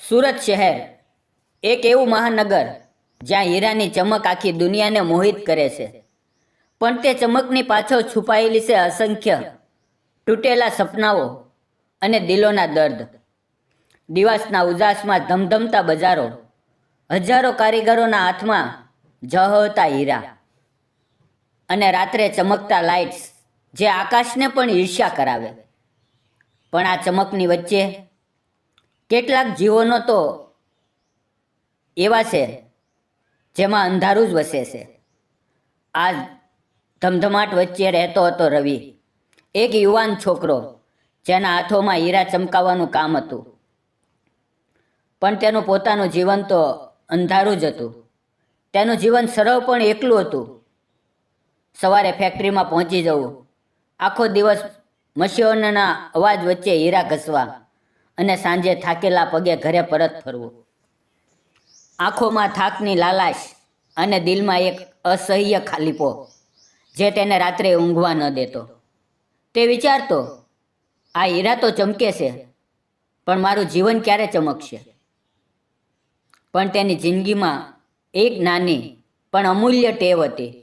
સુરત શહેર એક એવું મહાનગર જ્યાં હીરાની ચમક આખી દુનિયાને મોહિત કરે છે. પણ તે ચમકની પાછળ છુપાયેલી છે અસંખ્ય તૂટેલા સપનાઓ અને દિલોના દર્દ. દિવસના ઉજાસમાં ધમધમતા બજારો, હજારો કારીગરોના હાથમાં ઝળહળતા હીરા, અને રાત્રે ચમકતા લાઇટ્સ જે આકાશને પણ ઈર્ષ્યા કરાવે. પણ આ ચમકની વચ્ચે કેટલાક જીવનો તો એવા છે જેમાં અંધારું જ વસે છે. આ ધમધમાટ વચ્ચે રહેતો હતો રવિ, એક યુવાન છોકરો જેના હાથોમાં હીરા ચમકાવવાનું કામ હતું. પણ તેનું પોતાનું જીવન તો અંધારું જ હતું. તેનું જીવન સરળ પણ એકલું હતું. સવારે ફેક્ટરીમાં પહોંચી જવું, આખો દિવસ મશીનોના અવાજ વચ્ચે હીરા ઘસવા, અને સાંજે થાકેલા પગે ઘરે પરત ફરવું. આંખોમાં થાકની લાલાશ અને દિલમાં એક અસહ્ય ખાલીપો જે તેને રાત્રે ઊંઘવા ન દેતો. તે વિચારતો, આ હીરા તો ચમકે છે, પણ મારું જીવન ક્યારે ચમકશે? પણ તેની જિંદગીમાં એક નાની પણ અમૂલ્ય ટેવ હતી.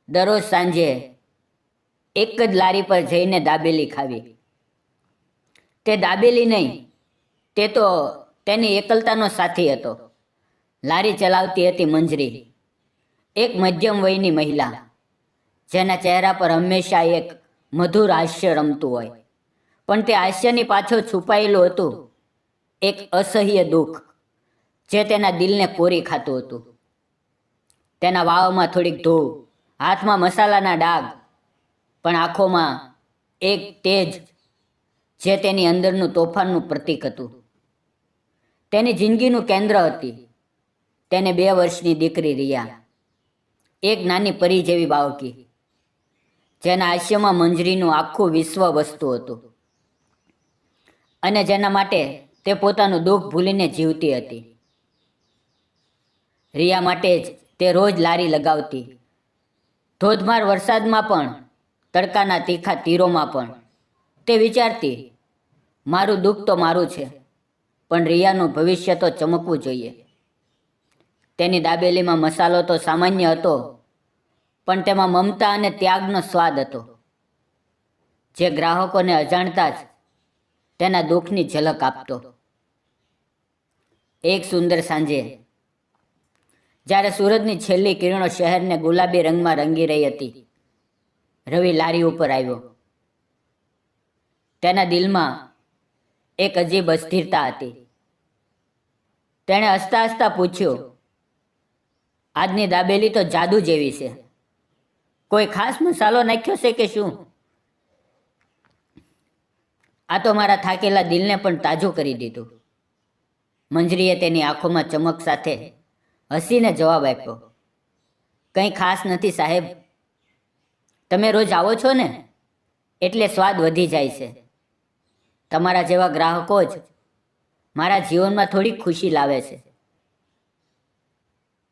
દરરોજ સાંજે એક જ લારી પર જઈને દાબેલી ખાવી. તે દાબેલી નહીં, તે તો તેની એકલતાનો સાથી હતો. લારી ચલાવતી હતી મંજરી, એક મધ્યમ વયની મહિલા જેના ચહેરા પર હંમેશા એક મધુર હાસ્ય રમતું હોય. પણ તે હાસ્યની પાછળ છુપાયેલું હતું એક અસહ્ય દુઃખ જે તેના દિલને કોરી ખાતું હતું. તેના વાળમાં થોડીક ધૂળ, હાથમાં મસાલાના ડાઘ, પણ આંખોમાં એક તેજ જે તેની અંદરનું તોફાનનું પ્રતીક હતું. તેની જિંદગીનું કેન્દ્ર હતી તેને 2 વર્ષની દીકરી રિયા, એક નાની પરી જેવી બાળકી જેના હાસ્યમાં મંજરીનું આખું વિશ્વ વસતું હતું, અને જેના માટે તે પોતાનું દુઃખ ભૂલીને જીવતી હતી. રિયા માટે જ તે રોજ લારી લગાવતી, ધોધમાર વરસાદમાં પણ, તડકાના તીખા તીરોમાં પણ. તે વિચારતી, મારું દુઃખ તો મારું છે, પણ રિયાનું ભવિષ્ય તો ચમકવું જોઈએ. તેની દાબેલીમાં મસાલો તો સામાન્ય હતો, પણ તેમાં મમતા અને ત્યાગનો સ્વાદ હતો જે ગ્રાહકોને અજાણતા જ તેના દુઃખની ઝલક આપતો. એક સુંદર સાંજે જ્યારે સૂરજની છેલ્લી કિરણો શહેરને ગુલાબી રંગમાં રંગી રહી હતી, રવિ લારી ઉપર આવ્યો. તેના દિલમાં એક અજીબ અસ્થિરતા હતી. તેણે હસતા હસતા પૂછ્યું, આજની દાબેલી તો જાદુ જેવી છે. કોઈ ખાસ મસાલો નાખ્યો છે કે શું? આ તો મારા થાકેલા દિલને પણ તાજું કરી દીધું. મંજરીએ તેની આંખોમાં ચમક સાથે હસીને જવાબ આપ્યો, કંઈ ખાસ નથી સાહેબ. તમે રોજ આવો છો ને, એટલે સ્વાદ વધી જાય છે. તમારા જેવા ગ્રાહકો જ મારા જીવનમાં થોડી ખુશી લાવે છે.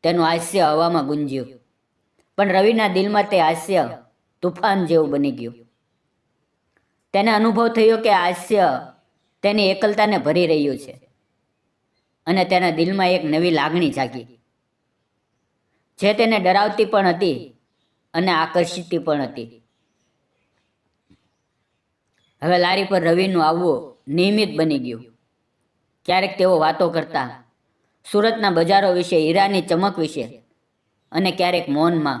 તેનું હાસ્ય હવામાં ગુંજ્યું, પણ રવિના દિલમાં તે હાસ્ય તુફાન જેવું બની ગયું. તેને અનુભવ થયો કે હાસ્ય તેની એકલતાને ભરી રહ્યું છે, અને તેના દિલમાં એક નવી લાગણી જાગી જે તેને ડરાવતી પણ હતી અને આકર્ષિતી પણ હતી. હવે લારી પર રવિનું આવવું નિયમિત બની ગયું. ક્યારેક તેઓ વાતો કરતા, સુરતના બજારો વિશે, હીરાની ચમક વિશે, અને ક્યારેક મૌનમાં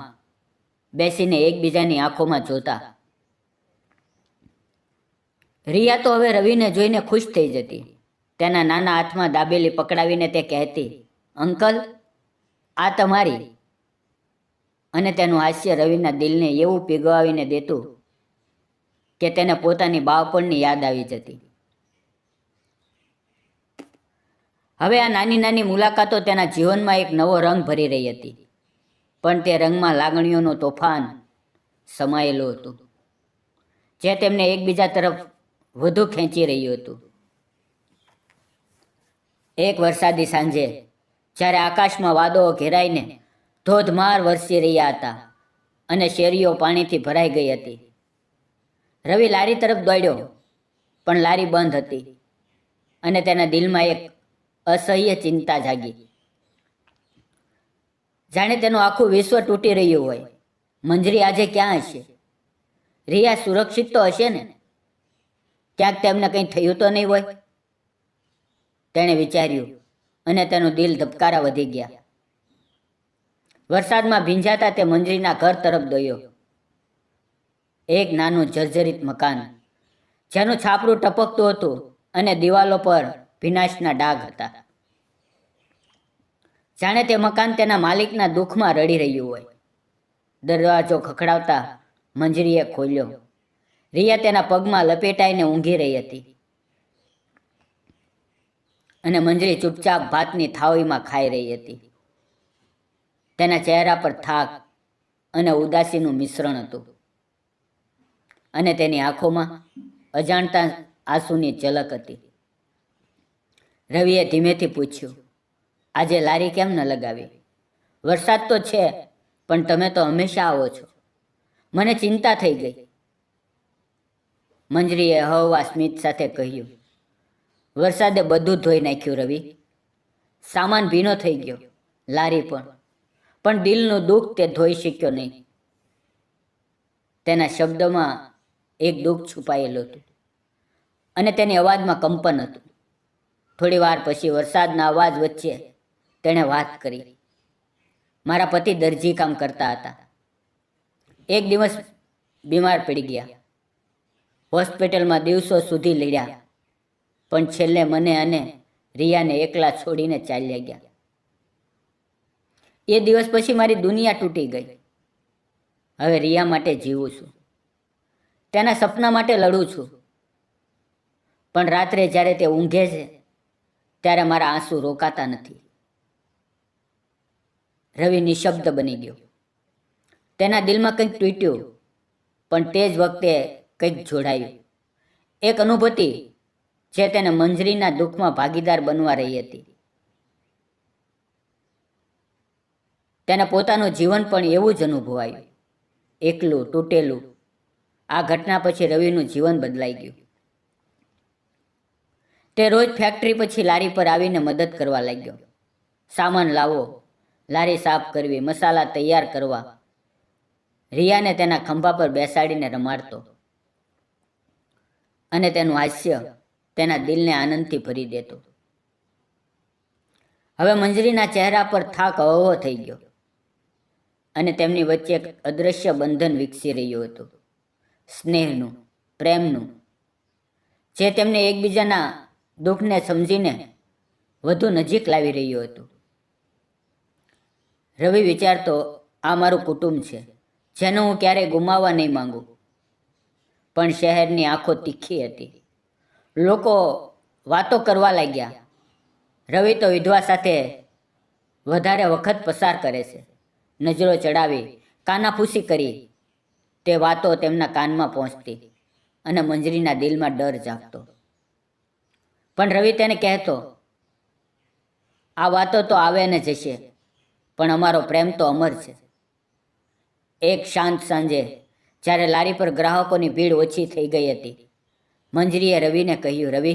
બેસીને એકબીજાની આંખોમાં જોતા. રિયા તો હવે રવિને જોઈને ખુશ થઈ જતી. તેના નાના હાથમાં દાબેલી પકડાવીને તે કહેતી, અંકલ, આ તમારી. અને તેનું હાસ્ય રવિના દિલને એવું પીગળાવીને દેતું કે તેને પોતાની બાળપણની યાદ આવી જતી. હવે આ નાની નાની મુલાકાતો તેના જીવનમાં એક નવો રંગ ભરી રહી હતી, પણ તે રંગમાં લાગણીઓનું તોફાન સમાયેલું હતું જે તેમને એકબીજા તરફ વધુ ખેંચી રહ્યું હતું. એક વરસાદી સાંજે જ્યારે આકાશમાં વાદળો ઘેરાઈને ધોધમાર વરસી રહ્યા હતા અને શેરીઓ પાણીથી ભરાઈ ગઈ હતી, રવિ લારી તરફ દોડ્યો, પણ લારી બંધ હતી અને તેના દિલમાં એક અસહ્ય ચિંતા જાગી. જાણે તેનું આખું વિશ્વ તૂટી રહ્યું હોય. મંજરી આજે ક્યાં હશે? રિયા સુરક્ષિત તો હશે ને? ક્યાંક તેમને કંઈ થયું તો નહીં હોય? તેણે વિચાર્યું અને તેનું દિલ ધબકારા વધી ગયા. વરસાદમાં ભીંજાતા તે મંજરીના ઘર તરફ દોડ્યો. એક નાનું જર્જરિત મકાન, જેનું છાપરું ટપકતું હતું અને દિવાલો પર ભીનાશના ડાઘ હતા. જાણે તે મકાન તેના માલિકના દુઃખમાં રડી રહ્યું હોય. દરવાજો ખખડાવતા મંજરીએ ખોલ્યો. રિયા તેના પગમાં લપેટાઈને ઊંઘી રહી હતી અને મંજરી ચૂપચાપ ભાતની થાળીમાં ખાઈ રહી હતી. તેના ચહેરા પર થાક અને ઉદાસીનું મિશ્રણ હતું અને તેની આંખોમાં અજાણતા આંસુની ઝલક હતી. રવિએ ધીમેથી પૂછ્યું, આજે લારી કેમ ન લગાવી? વરસાદ તો છે, પણ તમે તો હંમેશા આવો છો. મને ચિંતા થઈ ગઈ. મંજરીએ હળવા સ્મિત સાથે કહ્યું, વરસાદે બધું ધોઈ નાખ્યું રવિ. સામાન ભીનો થઈ ગયો, લારી પણ દિલનું દુઃખ તે ધોઈ શક્યો નહીં. તેના શબ્દોમાં એક દુઃખ છુપાયેલું હતું અને તેની અવાજમાં કંપન હતું. થોડી વાર પછી વરસાદના અવાજ વચ્ચે તેણે વાત કરી. મારા પતિ દરજી કામ કરતા હતા. એક દિવસ બીમાર પડી ગયા. હોસ્પિટલમાં દિવસો સુધી લડ્યા, પણ છેલ્લે મને અને રિયાને એકલા છોડીને ચાલ્યા ગયા. એ દિવસ પછી મારી દુનિયા તૂટી ગઈ. હવે રિયા માટે જીવું છું, તેના સપના માટે લડું છું. પણ રાત્રે જ્યારે તે ઊંઘે છે ત્યારે મારા આંસુ રોકાતા નથી. રવિ નિશબ્દ બની ગયો. તેના દિલમાં કંઈક તૂટ્યું, પણ તે જ વખતે કંઈક જોડાયું. એક અનુભૂતિ જે તેને મંજરીના દુઃખમાં ભાગીદાર બનવા રહી હતી. તેને પોતાનું જીવન પણ એવું જ અનુભવાયું, એકલું, તૂટેલું. આ ઘટના પછી રવિનું જીવન બદલાઈ ગયું. તે રોજ ફેક્ટરી પછી લારી પર આવીને મદદ કરવા લાગ્યો. સામાન લાવો, લારી સાફ કરવી, મસાલા તૈયાર કરવા. રિયાને તેના ખંભા પર બેસાડીને રમાડતો અને તેનું હાસ્ય તેના દિલને આનંદથી ભરી દેતો. હવે મંજરીના ચહેરા પર થાક હળવો થઈ ગયો અને તેમની વચ્ચે એક અદૃશ્ય બંધન વિકસી રહ્યું હતું, સ્નેહનું, પ્રેમનું, જે તેમને એકબીજાના દુઃખને સમજીને વધુ નજીક લાવી રહ્યું હતું. રવિ વિચારતો, આ મારું કુટુંબ છે, જેનું હું ક્યારેય ગુમાવવા નહીં માંગુ. પણ શહેરની આંખો તીખી હતી. લોકો વાતો કરવા લાગ્યા. રવિ તો વિધવા સાથે વધારે વખત પસાર કરે છે. નજરો ચડાવી, કાનાફૂસી કરી તે વાતો તેમના કાનમાં પહોંચતી અને મંજરીના દિલમાં ડર જાગતો. પણ રવિ તેને કહેતો, આ વાતો તો આવે ને જશે, પણ અમારો પ્રેમ તો અમર છે. એક શાંત સાંજે જ્યારે લારી પર ગ્રાહકોની ભીડ ઓછી થઈ ગઈ હતી, મંજરીએ રવિને કહ્યું, રવિ,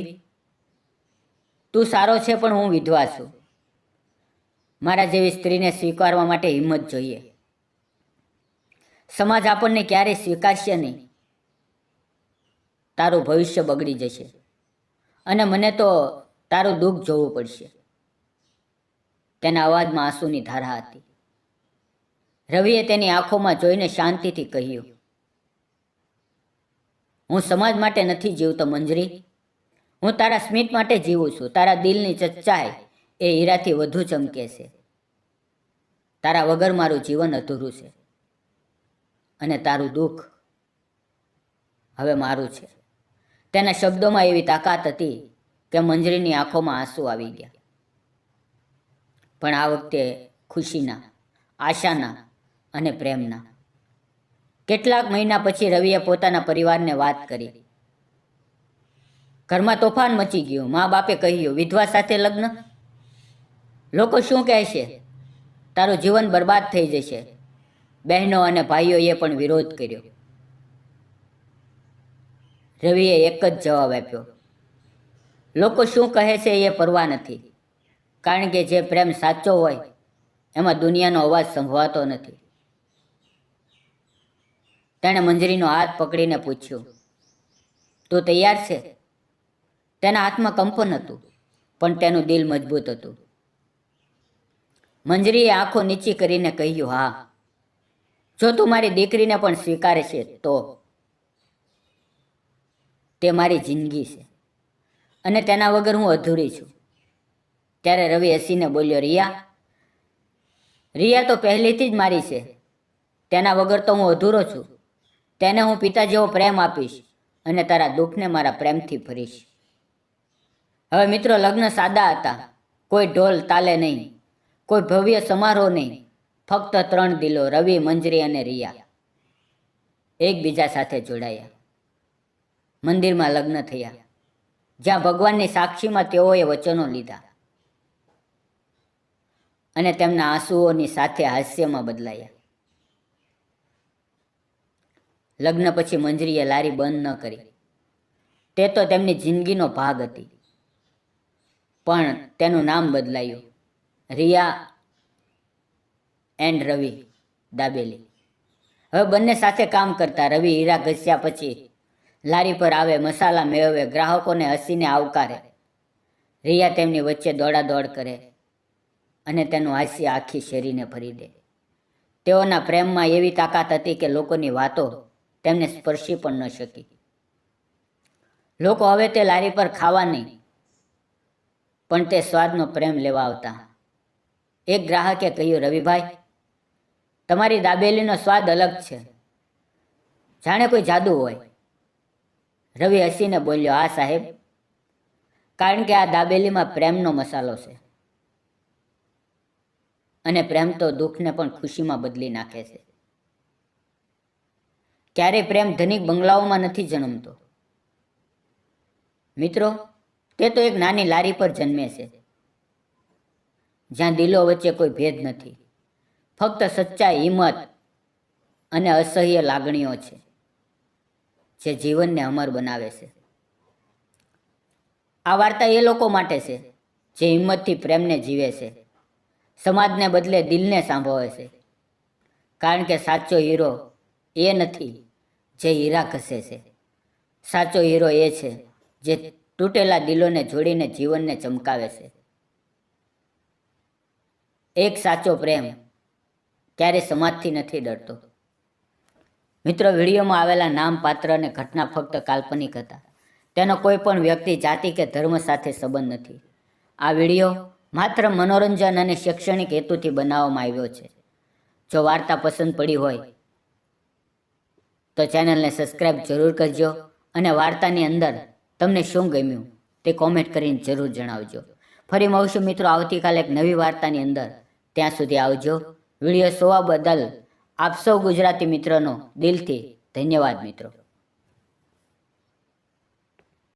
તું સારો છે, પણ હું વિધવા છું. મારા જેવી સ્ત્રીને સ્વીકારવા માટે હિંમત જોઈએ. સમાજ આપણને ક્યારેય સ્વીકારશે નહીં. તારું ભવિષ્ય બગડી જશે અને મને તો તારું દુઃખ જોવું પડશે. તેના અવાજમાં આંસુની ધારા હતી. રવિએ તેની આંખોમાં જોઈને શાંતિથી કહ્યું, હું સમાજ માટે નથી જીવતો મંજરી, હું તારા સ્મિત માટે જીવું છું. તારા દિલની સચ્ચાઈ એ હીરાથી વધુ ચમકે છે. તારા વગર મારું જીવન અધૂરું છે અને તારું દુઃખ હવે મારું છે. તેના શબ્દોમાં એવી તાકાત હતી કે મંજરીની આંખોમાં આંસુ આવી ગયા. પણ આ વખતે ખુશીના, આશાના અને પ્રેમના. કેટલાક મહિના પછી રવિએ પોતાના પરિવારને વાત કરી. ઘરમાં તોફાન મચી ગયું. મા બાપે કહ્યું, વિધવા સાથે લગ્ન? લોકો શું કહેશે? તારું જીવન બરબાદ થઈ જશે. બહેનો અને ભાઈઓએ પણ વિરોધ કર્યો. રવિએ એક જ જવાબ આપ્યો, લોકો શું કહે છે એ પરવા નથી. કારણ કે જે પ્રેમ સાચો હોય એમાં દુનિયાનો અવાજ સંભળાતો નથી. તેણે મંજરીનો હાથ પકડીને પૂછ્યું, તું તૈયાર છે? તેના હાથમાં કંપન હતું, પણ તેનું દિલ મજબૂત હતું. મંજરીએ આંખો નીચી કરીને કહ્યું, હા, જો તું મારી દીકરીને પણ સ્વીકારે છે તો. તે મારી જિંદગી છે અને તેના વગર હું અધૂરી છું. ત્યારે રવિ હસીને બોલ્યો, રિયા તો પહેલેથી જ મારી છે. તેના વગર તો હું અધૂરો છું. તેને હું પિતા જેવો પ્રેમ આપીશ અને તારા દુઃખને મારા પ્રેમથી ભરીશ. હવે મિત્રો, લગ્ન સાદા હતા. કોઈ ઢોલ તાલે નહીં, કોઈ ભવ્ય સમારોહ નહીં. ફક્ત 3 દિલો, રવિ, મંજરી અને રિયા, એકબીજા સાથે જોડાયા. મંદિરમાં લગ્ન થયા, જ્યાં ભગવાનની સાક્ષીમાં તેઓએ વચનો લીધા અને તેમના આંસુઓની સાથે હાસ્યમાં બદલાયા. લગ્ન પછી મંજરીએ લારી બંધ ન કરી. તે તો તેમની જિંદગીનો ભાગ હતી, પણ તેનું નામ બદલાયું. રિયા એન્ડ રવિ દાબેલી. હવે બંને સાથે કામ કરતા. રવિ હીરા ઘસ્યા પછી લારી પર આવે, મસાલા મેળવે, ગ્રાહકોને હસીને આવકારે. રિયા તેમની વચ્ચે દોડાદોડ કરે અને તેનું હાસ્ય આખી શેરીને ભરી દે. તેઓના પ્રેમમાં એવી તાકાત હતી કે લોકોની વાતો તેમને સ્પર્શી પણ ન શકી. લોકો હવે તે લારી પર ખાવા નહીં, પણ તે સ્વાદનો પ્રેમ લેવા આવતા. એક ગ્રાહકે કહ્યું, રવિભાઈ, તમારી દાબેલીનો સ્વાદ અલગ છે, જાણે કોઈ જાદુ હોય. રવિ હસીને બોલ્યો, હા સાહેબ, કારણ કે આ દાબેલીમાં પ્રેમનો મસાલો છે અને પ્રેમ તો દુઃખને પણ ખુશીમાં બદલી નાખે છે. ક્યારેય પ્રેમ ધનિક બંગલાઓમાં નથી જન્મતો. મિત્રો, તે તો એક નાની લારી પર જન્મે છે, જ્યાં દિલો વચ્ચે કોઈ ભેદ નથી. ફક્ત સચ્ચાઈ, હિંમત અને અસહ્ય લાગણીઓ છે જે જીવનને અમર બનાવે છે. આ વાર્તા એ લોકો માટે છે જે હિંમતથી પ્રેમને જીવે છે, સમાજને બદલે દિલને સાંભળે છે. કારણ કે સાચો હીરો એ નથી જે હીરા ઘસે છે. સાચો હીરો એ છે જે તૂટેલા દિલોને જોડીને જીવનને ચમકાવે છે. એક સાચો પ્રેમ ક્યારે સમાજથી નથી ડરતો. મિત્રો, વિડીયોમાં આવેલા નામ, પાત્ર અને ઘટના ફક્ત કાલ્પનિક હતા. તેનો કોઈ પણ વ્યક્તિ, જાતિ કે ધર્મ સાથે સંબંધ નથી. આ વિડીયો માત્ર મનોરંજન અને શૈક્ષણિક હેતુથી બનાવવામાં આવ્યો છે. જો વાર્તા પસંદ પડી હોય તો ચેનલને સબસ્ક્રાઈબ જરૂર કરજો અને વાર્તાની અંદર તમને શું ગમ્યું તે કોમેન્ટ કરીને જરૂર જણાવજો. ફરી મળશું મિત્રો આવતીકાલે એક નવી વાર્તાની અંદર. ત્યાં સુધી આવજો. વિડીયો જોવા બદલ આપ સૌ ગુજરાતી મિત્રોનો દિલથી ધન્યવાદ મિત્રો.